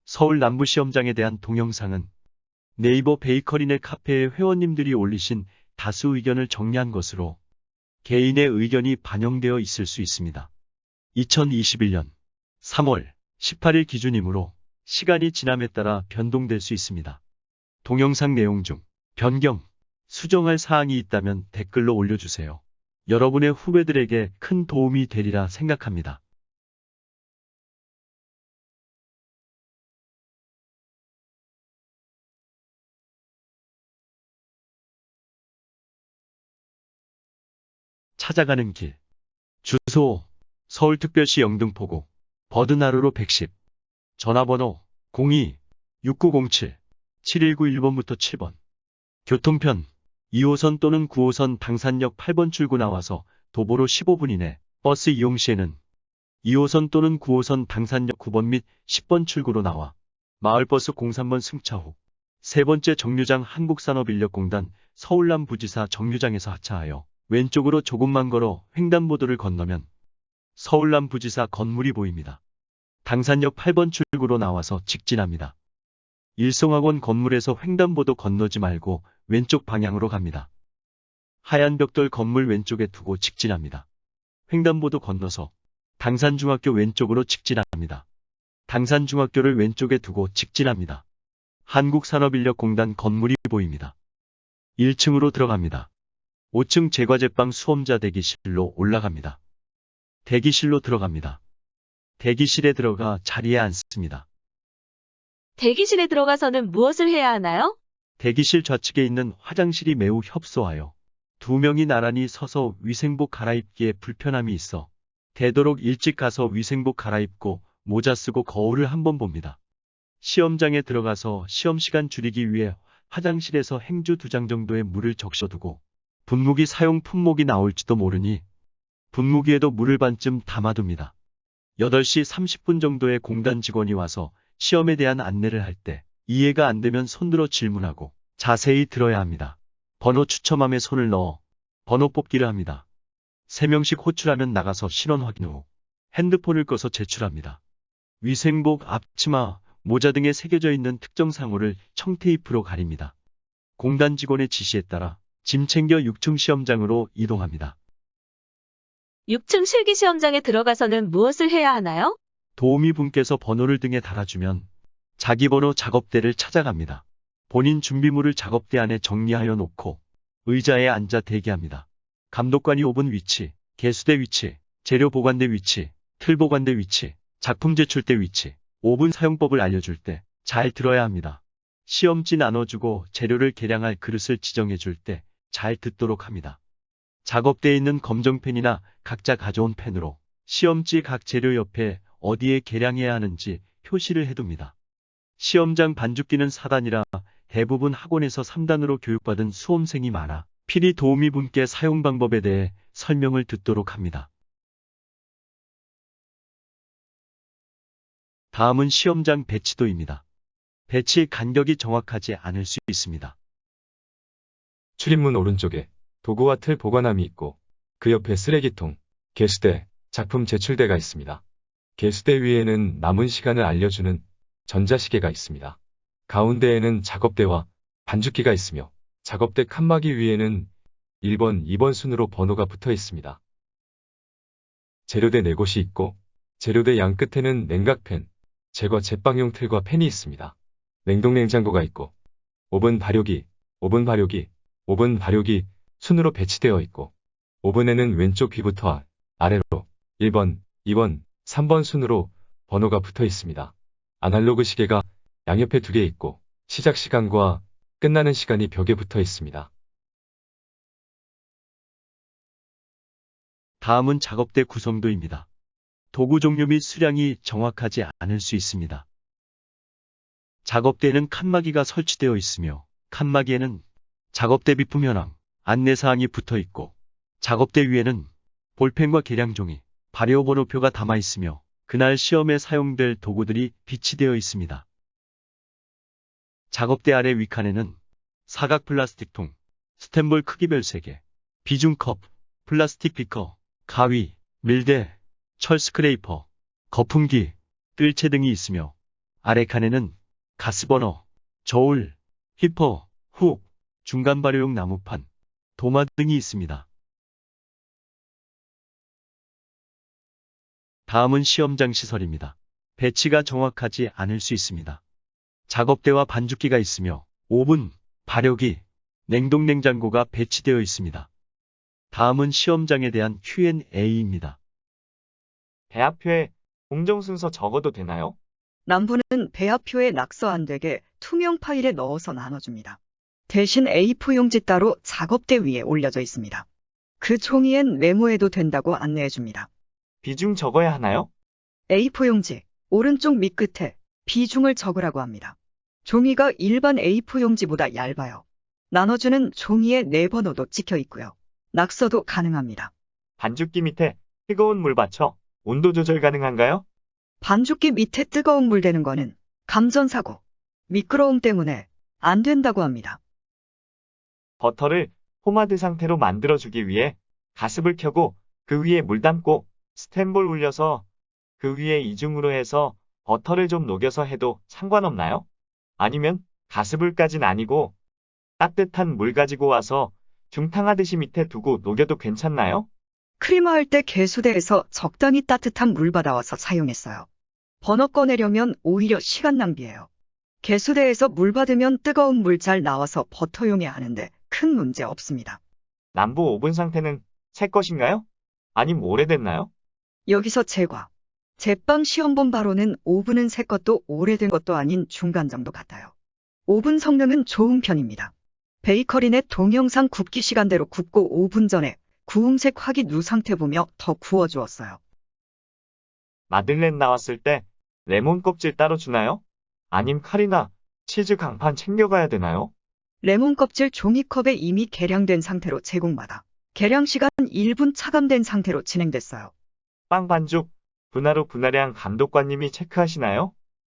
서울 남부시험장에 대한 동영상은 네이버 베이커리네 카페의 회원님들이 올리신 다수 의견을 정리한 것으로 개인의 의견이 반영되어 있을 수 있습니다. 2021년 3월 18일 기준이므로 시간이 지남에 따라 변동될 수 있습니다. 동영상 내용 중 변경, 수정할 사항이 있다면 댓글로 올려주세요. 여러분의 후배들에게 큰 도움이 되리라 생각합니다. 찾아가는 길. 주소 서울특별시 영등포구 버드나루로 110. 전화번호 02-6907-7191번부터 7번. 교통편 2호선 또는 9호선 당산역 8번 출구 나와서 도보로 15분 이내. 버스 이용 시에는 2호선 또는 9호선 당산역 9번 및 10번 출구로 나와 마을버스 03번 승차 후 세 번째 정류장 한국산업인력공단 서울남부지사 정류장에서 하차하여 왼쪽으로 조금만 걸어 횡단보도를 건너면 서울남부지사 건물이 보입니다. 당산역 8번 출구로 나와서 직진합니다. 일성학원 건물에서 횡단보도 건너지 말고 왼쪽 방향으로 갑니다. 하얀 벽돌 건물 왼쪽에 두고 직진합니다. 횡단보도 건너서 당산중학교 왼쪽으로 직진합니다. 당산중학교를 왼쪽에 두고 직진합니다. 한국산업인력공단 건물이 보입니다. 1층으로 들어갑니다. 5층 제과제빵 수험자 대기실로 올라갑니다. 대기실로 들어갑니다. 대기실에 들어가 자리에 앉습니다. 대기실에 들어가서는 무엇을 해야 하나요? 대기실 좌측에 있는 화장실이 매우 협소하여 두 명이 나란히 서서 위생복 갈아입기에 불편함이 있어 되도록 일찍 가서 위생복 갈아입고 모자 쓰고 거울을 한번 봅니다. 시험장에 들어가서 시험시간 줄이기 위해 화장실에서 행주 2장 정도의 물을 적셔두고 분무기 사용 품목이 나올지도 모르니 분무기에도 물을 반쯤 담아둡니다. 8시 30분 정도에 공단 직원이 와서 시험에 대한 안내를 할 때 이해가 안 되면 손들어 질문하고 자세히 들어야 합니다. 번호 추첨함에 손을 넣어 번호 뽑기를 합니다. 3명씩 호출하면 나가서 신원 확인 후 핸드폰을 꺼서 제출합니다. 위생복, 앞치마, 모자 등에 새겨져 있는 특정 상호를 청테이프로 가립니다. 공단 직원의 지시에 따라 짐 챙겨 6층 시험장으로 이동합니다. 6층 실기시험장에 들어가서는 무엇을 해야 하나요? 도우미 분께서 번호를 등에 달아주면 자기 번호 작업대를 찾아갑니다. 본인 준비물을 작업대 안에 정리하여 놓고 의자에 앉아 대기합니다. 감독관이 5분 위치, 개수대 위치, 재료 보관대 위치, 틀 보관대 위치, 작품 제출대 위치, 5분 사용법을 알려줄 때 잘 들어야 합니다. 시험지 나눠주고 재료를 계량할 그릇을 지정해줄 때 잘 듣도록 합니다. 작업대에 있는 검정펜이나 각자 가져온 펜으로 시험지 각 재료 옆에 어디에 계량해야 하는지 표시를 해둡니다. 시험장 반죽기는 4단이라 대부분 학원에서 3단으로 교육받은 수험생이 많아 필히 도우미 분께 사용 방법에 대해 설명을 듣도록 합니다. 다음은 시험장 배치도입니다. 배치 간격이 정확하지 않을 수 있습니다. 출입문 오른쪽에 도구와 틀 보관함이 있고 그 옆에 쓰레기통, 개수대, 작품 제출대가 있습니다. 개수대 위에는 남은 시간을 알려주는 전자시계가 있습니다. 가운데에는 작업대와 반죽기가 있으며 작업대 칸막이 위에는 1번, 2번 순으로 번호가 붙어 있습니다. 재료대 4곳이 있고 재료대 양 끝에는 냉각팬, 제과 제빵용 틀과 팬이 있습니다. 냉동냉장고가 있고 오븐 발효기, 오븐 발효기, 오븐 발효기 순으로 배치되어 있고 오븐에는 왼쪽 위부터 아래로 1번, 2번, 3번 순으로 번호가 붙어 있습니다. 아날로그 시계가 양옆에 2개 있고 시작 시간과 끝나는 시간이 벽에 붙어 있습니다. 다음은 작업대 구성도입니다. 도구 종류 및 수량이 정확하지 않을 수 있습니다. 작업대에는 칸막이가 설치되어 있으며 칸막이에는 작업대 비품 현황, 안내사항이 붙어 있고 작업대 위에는 볼펜과 계량종이, 발효번호표가 담아 있으며 그날 시험에 사용될 도구들이 비치되어 있습니다. 작업대 아래 위칸에는 사각 플라스틱통, 스텐볼 크기별 3개, 비중컵, 플라스틱 비커, 가위, 밀대, 철 스크레이퍼, 거품기, 뜰채 등이 있으며 아래 칸에는 가스버너, 저울, 히퍼, 훅, 중간 발효용 나무판, 도마 등이 있습니다. 다음은 시험장 시설입니다. 배치가 정확하지 않을 수 있습니다. 작업대와 반죽기가 있으며 오븐, 발효기, 냉동냉장고가 배치되어 있습니다. 다음은 시험장에 대한 Q&A입니다. 배합표에 공정 순서 적어도 되나요? 남부는 배합표에 낙서 안 되게 투명 파일에 넣어서 나눠줍니다. 대신 A4 용지 따로 작업대 위에 올려져 있습니다. 그 종이엔 메모해도 된다고 안내해줍니다. 비중 적어야 하나요? A4 용지 오른쪽 밑끝에 비중을 적으라고 합니다. 종이가 일반 A4 용지보다 얇아요. 나눠주는 종이에 내 번호도 찍혀 있고요. 낙서도 가능합니다. 반죽기 밑에 뜨거운 물 받쳐 온도 조절 가능한가요? 반죽기 밑에 뜨거운 물 대는 거는 감전사고, 미끄러움 때문에 안 된다고 합니다. 버터를 포마드 상태로 만들어주기 위해 가습을 켜고 그 위에 물 담고 스텐볼 올려서 그 위에 이중으로 해서 버터를 좀 녹여서 해도 상관없나요? 아니면 가습을까진 아니고 따뜻한 물 가지고 와서 중탕하듯이 밑에 두고 녹여도 괜찮나요? 크림화할 때 개수대에서 적당히 따뜻한 물 받아와서 사용했어요. 버너 꺼내려면 오히려 시간 낭비예요. 개수대에서 물 받으면 뜨거운 물 잘 나와서 버터용에 하는데 큰 문제 없습니다. 남부 오븐 상태는 새 것인가요? 아님 오래됐나요? 여기서 제과. 제빵 시험 본 바로는 오븐은 새 것도 오래된 것도 아닌 중간 정도 같아요. 오븐 성능은 좋은 편입니다. 베이커리넷 동영상 굽기 시간대로 굽고 5분 전에 구음색 확인 루 상태 보며 더 구워주었어요. 마들렌 나왔을 때 레몬 껍질 따로 주나요? 아님 칼이나 치즈 강판 챙겨가야 되나요? 레몬 껍질 종이컵에 이미 계량된 상태로 제공받아 계량 시간 1분 차감된 상태로 진행됐어요. 빵 반죽, 분화로 분화량 감독관님이 체크하시나요?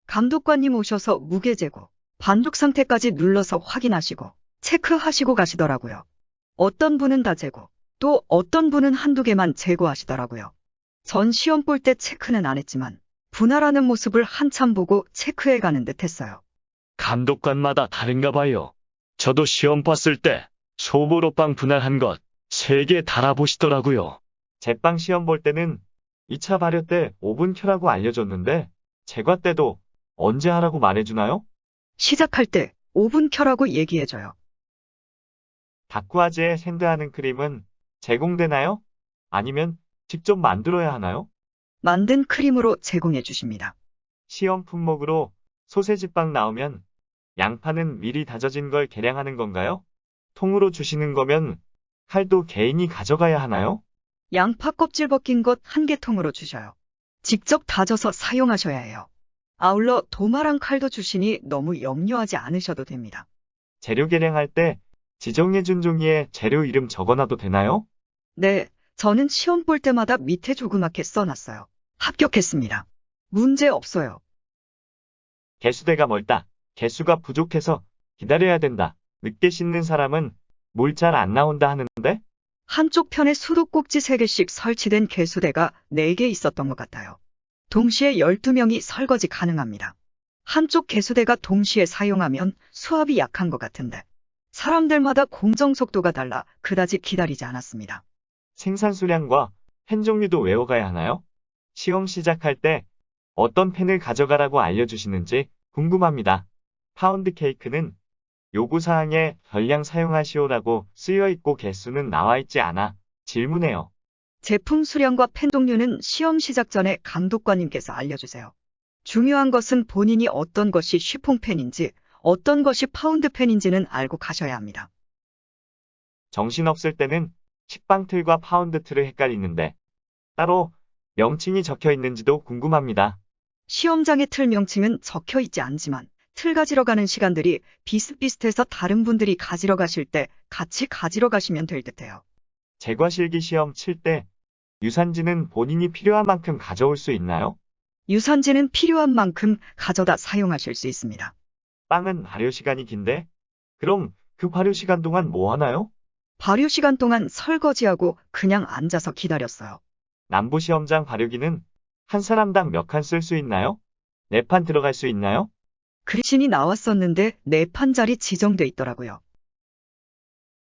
감독관님 오셔서 무게 재고 반죽 상태까지 눌러서 확인하시고 체크하시고 가시더라고요. 어떤 분은 다 재고 또 어떤 분은 한두 개만 재고하시더라고요. 전 시험 볼 때 체크는 안 했지만 분할하는 모습을 한참 보고 체크해 가는 듯 했어요. 감독관마다 다른가 봐요. 저도 시험 봤을 때 소보로 빵 분할한 것 3개 달아보시더라고요. 제빵 시험 볼 때는 2차 발효 때 오븐 켜라고 알려줬는데 제과 때도 언제 하라고 말해주나요? 시작할 때 5분 켜라고 얘기해줘요. 다쿠아즈에 샌드하는 크림은 제공되나요? 아니면 직접 만들어야 하나요? 만든 크림으로 제공해 주십니다. 시험 품목으로 소세지빵 나오면 양파는 미리 다져진 걸 계량하는 건가요? 통으로 주시는 거면 칼도 개인이 가져가야 하나요? 양파 껍질 벗긴 것 1개통으로 주셔요. 직접 다져서 사용하셔야 해요. 아울러 도마랑 칼도 주시니 너무 염려하지 않으셔도 됩니다. 재료 계량할 때 지정해준 종이에 재료 이름 적어놔도 되나요? 네, 저는 시험 볼 때마다 밑에 조그맣게 써놨어요. 합격했습니다. 문제 없어요. 개수대가 멀다. 개수가 부족해서 기다려야 된다. 늦게 씻는 사람은 물 잘 안 나온다 하는데? 한쪽 편에 수도꼭지 3개씩 설치된 개수대가 4개 있었던 것 같아요. 동시에 12명이 설거지 가능합니다. 한쪽 개수대가 동시에 사용하면 수압이 약한 것 같은데 사람들마다 공정 속도가 달라 그다지 기다리지 않았습니다. 생산 수량과 펜 종류도 외워가야 하나요? 시험 시작할 때 어떤 펜을 가져가라고 알려주시는지 궁금합니다. 파운드 케이크는 요구사항에 전량 사용하시오라고 쓰여있고 개수는 나와있지 않아 질문해요. 제품 수량과 펜 종류는 시험 시작 전에 감독관님께서 알려주세요. 중요한 것은 본인이 어떤 것이 쉬퐁펜인지 어떤 것이 파운드펜인지는 알고 가셔야 합니다. 정신없을 때는 식빵틀과 파운드틀을 헷갈리는데 따로 명칭이 적혀 있는지도 궁금합니다. 시험장의 틀 명칭은 적혀 있지 않지만 틀 가지러 가는 시간들이 비슷비슷해서 다른 분들이 가지러 가실 때 같이 가지러 가시면 될 듯해요. 제과실기 시험 칠 때 유산지는 본인이 필요한 만큼 가져올 수 있나요? 유산지는 필요한 만큼 가져다 사용하실 수 있습니다. 빵은 발효 시간이 긴데 그럼 그 발효 시간 동안 뭐 하나요? 발효 시간 동안 설거지하고 그냥 앉아서 기다렸어요. 남부 시험장 발효기는 한 사람당 몇 칸 쓸 수 있나요? 4판 들어갈 수 있나요? 글신이 나왔었는데 4판 자리 지정돼 있더라고요.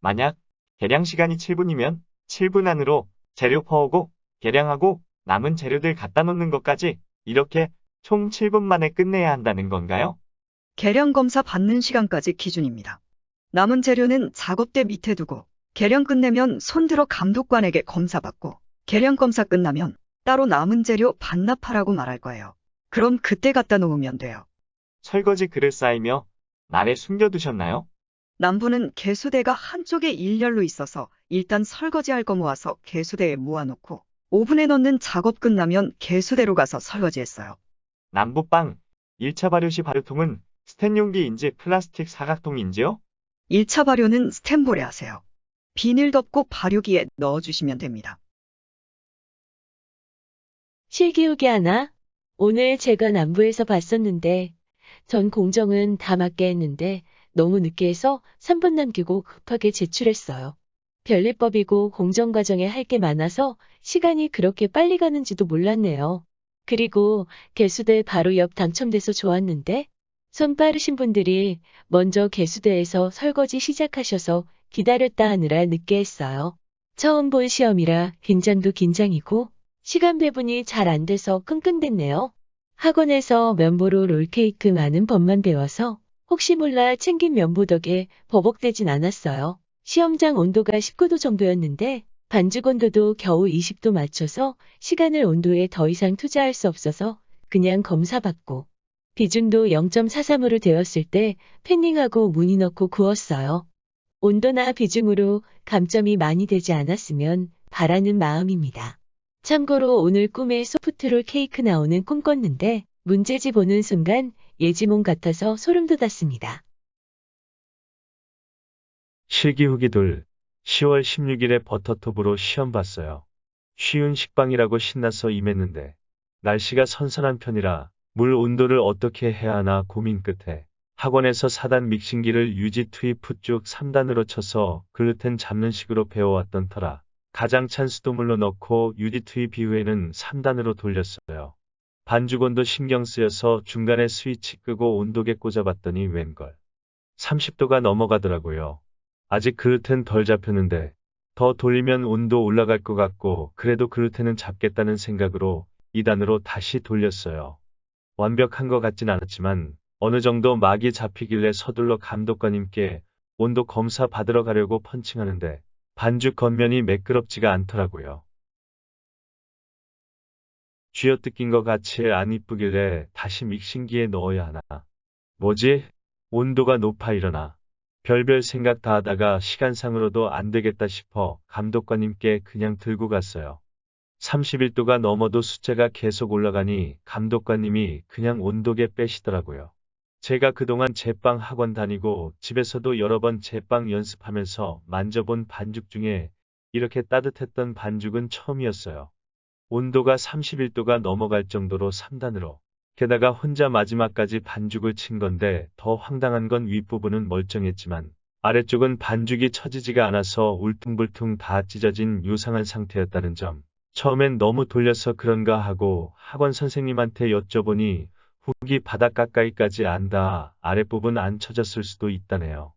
만약 계량 시간이 7분이면 7분 안으로 재료 퍼오고 계량하고 남은 재료들 갖다 놓는 것까지 이렇게 총 7분 만에 끝내야 한다는 건가요? 계량 검사 받는 시간까지 기준입니다. 남은 재료는 작업대 밑에 두고 계량 끝내면 손들어 감독관에게 검사받고 계량 검사 끝나면 따로 남은 재료 반납하라고 말할 거예요. 그럼 그때 갖다 놓으면 돼요. 설거지 그릇 쌓이며 날에 숨겨두셨나요? 남부는 개수대가 한쪽에 일렬로 있어서 일단 설거지할 거 모아서 개수대에 모아놓고 오븐에 넣는 작업 끝나면 개수대로 가서 설거지했어요. 남부빵 1차 발효 시 발효통은 스텐 용기인지 플라스틱 사각통인지요? 1차 발효는 스텐볼에 하세요. 비닐 덮고 발효기에 넣어주시면 됩니다. 실기후기 하나. 오늘 제가 남부에서 봤었는데 전 공정은 다 맞게 했는데 너무 늦게 해서 3분 남기고 급하게 제출했어요. 별일법이고 공정 과정에 할 게 많아서 시간이 그렇게 빨리 가는지도 몰랐네요. 그리고 개수대 바로 옆 당첨돼서 좋았는데 손 빠르신 분들이 먼저 개수대에서 설거지 시작하셔서 기다렸다 하느라 늦게 했어요. 처음 본 시험이라 긴장도 긴장이고 시간 배분이 잘 안 돼서 끙끙댔네요. 학원에서 면보로 롤케이크 많은 법만 배워서 혹시 몰라 챙긴 면보 덕에 버벅대진 않았어요. 시험장 온도가 19도 정도였는데 반죽 온도도 겨우 20도 맞춰서 시간을 온도에 더 이상 투자할 수 없어서 그냥 검사받고 비중도 0.43으로 되었을 때 패닝하고 무늬 넣고 구웠어요. 온도나 비중으로 감점이 많이 되지 않았으면 바라는 마음입니다. 참고로 오늘 꿈에 소프트롤 케이크 나오는 꿈 꿨는데 문제지 보는 순간 예지몽 같아서 소름 돋았습니다. 실기후기 둘, 10월 16일에 버터톱으로 시험 봤어요. 쉬운 식빵이라고 신나서 임했는데 날씨가 선선한 편이라 물 온도를 어떻게 해야 하나 고민 끝에 학원에서 4단 믹싱기를 유지 투입 후 쭉 3단으로 쳐서 글루텐 잡는 식으로 배워왔던 터라 가장 찬 수돗물로 넣고 유지 투입 이후에는 3단으로 돌렸어요. 반죽 온도 신경 쓰여서 중간에 스위치 끄고 온도계 꽂아봤더니 웬걸 30도가 넘어가더라고요. 아직 글루텐 덜 잡혔는데 더 돌리면 온도 올라갈 것 같고 그래도 글루텐은 잡겠다는 생각으로 2단으로 다시 돌렸어요. 완벽한 것 같진 않았지만 어느 정도 막이 잡히길래 서둘러 감독관님께 온도 검사 받으러 가려고 펀칭하는데 반죽 겉면이 매끄럽지가 않더라고요. 쥐어뜯긴 것 같이 안 이쁘길래 다시 믹싱기에 넣어야 하나. 뭐지? 온도가 높아 일어나. 별별 생각 다 하다가 시간상으로도 안 되겠다 싶어 감독관님께 그냥 들고 갔어요. 31도가 넘어도 숫자가 계속 올라가니 감독관님이 그냥 온도계 빼시더라고요. 제가 그동안 제빵 학원 다니고 집에서도 여러 번 제빵 연습하면서 만져본 반죽 중에 이렇게 따뜻했던 반죽은 처음이었어요. 온도가 31도가 넘어갈 정도로 3단으로. 게다가 혼자 마지막까지 반죽을 친 건데 더 황당한 건 윗부분은 멀쩡했지만 아래쪽은 반죽이 처지지가 않아서 울퉁불퉁 다 찢어진 요상한 상태였다는 점. 처음엔 너무 돌려서 그런가 하고 학원 선생님한테 여쭤보니 후기 바닥 가까이까지 안다. 아랫부분 안 쳐졌을 수도 있다네요.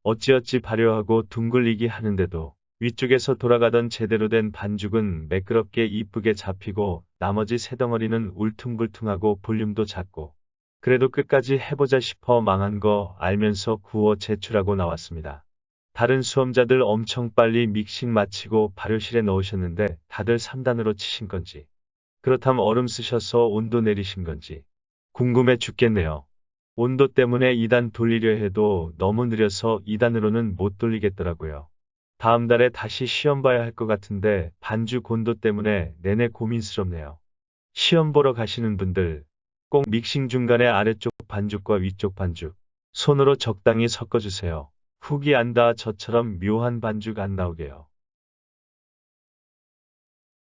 어찌어찌 발효하고 둥글리기 하는데도 위쪽에서 돌아가던 제대로 된 반죽은 매끄럽게 이쁘게 잡히고 나머지 세 덩어리는 울퉁불퉁하고 볼륨도 작고 그래도 끝까지 해보자 싶어 망한 거 알면서 구워 제출하고 나왔습니다. 다른 수험자들 엄청 빨리 믹싱 마치고 발효실에 넣으셨는데 다들 3단으로 치신 건지 그렇다면 얼음 쓰셔서 온도 내리신 건지 궁금해 죽겠네요. 온도 때문에 2단 돌리려 해도 너무 느려서 2단으로는 못 돌리겠더라고요. 다음 달에 다시 시험 봐야 할 것 같은데 반죽 온도 때문에 내내 고민스럽네요. 시험 보러 가시는 분들 꼭 믹싱 중간에 아래쪽 반죽과 위쪽 반죽 손으로 적당히 섞어주세요. 후기 안다 저처럼 묘한 반죽 안 나오게요.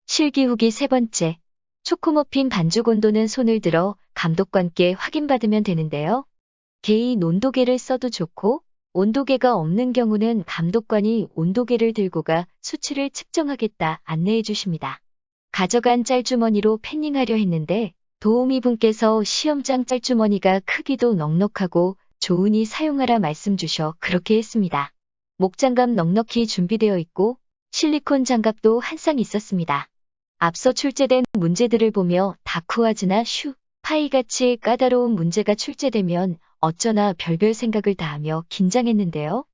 실기후기 세 번째. 초코머핀 반죽 온도는 손을 들어 감독관께 확인받으면 되는데요. 개인 온도계를 써도 좋고 온도계가 없는 경우는 감독관이 온도계를 들고 가 수치를 측정하겠다 안내해 주십니다. 가져간 짤주머니로 패닝하려 했는데 도우미분께서 시험장 짤주머니가 크기도 넉넉하고 좋으니 사용하라 말씀 주셔 그렇게 했습니다. 목장갑 넉넉히 준비되어 있고 실리콘 장갑도 한 쌍 있었습니다. 앞서 출제된 문제들을 보며 다크와즈나 슈, 파이같이 까다로운 문제가 출제되면 어쩌나 별별 생각을 다하며 긴장했는데요.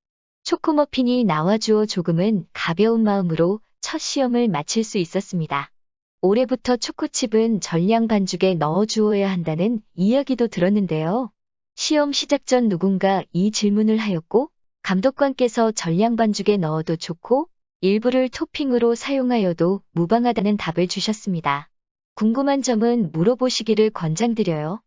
초코머핀이 나와주어 조금은 가벼운 마음으로 첫 시험을 마칠 수 있었습니다. 올해부터 초코칩은 전량 반죽에 넣어주어야 한다는 이야기도 들었는데요. 시험 시작 전 누군가 이 질문을 하였고 감독관께서 전량 반죽에 넣어도 좋고 일부를 토핑으로 사용하여도 무방하다는 답을 주셨습니다. 궁금한 점은 물어보시기를 권장드려요.